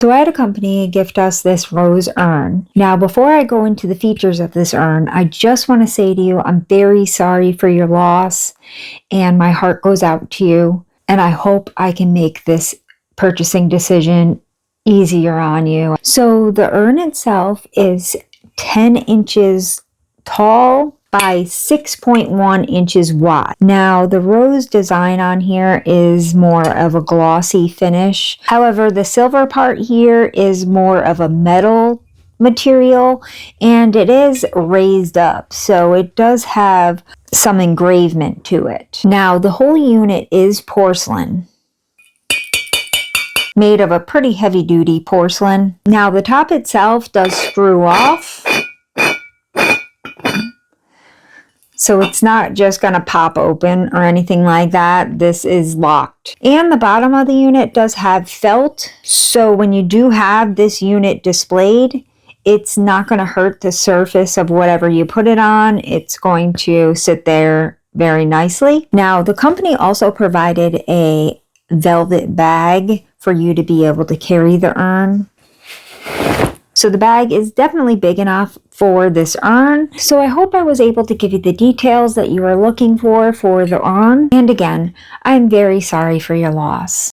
So I had a company gift us this rose urn. Now, before I go into the features of this urn, I just want to say to you, I'm very sorry for your loss, and my heart goes out to you. And I hope I can make this purchasing decision easier on you. So the urn itself is 10 inches tall by 6.1 inches wide. Now, the rose design on here is more of a glossy finish. However, the silver part here is more of a metal material, and it is raised up, so it does have some engravement to it. Now, the whole unit is porcelain, made of a pretty heavy-duty porcelain. Now, the top itself does screw off, so it's not just going to pop open or anything like that. This is locked. And the bottom of the unit does have felt, so when you do have this unit displayed, it's not going to hurt the surface of whatever you put it on. It's going to sit there very nicely. Now, the company also provided a velvet bag for you to be able to carry the urn. So the bag is definitely big enough for this urn. So I hope I was able to give you the details that you were looking for the urn. And again, I'm very sorry for your loss.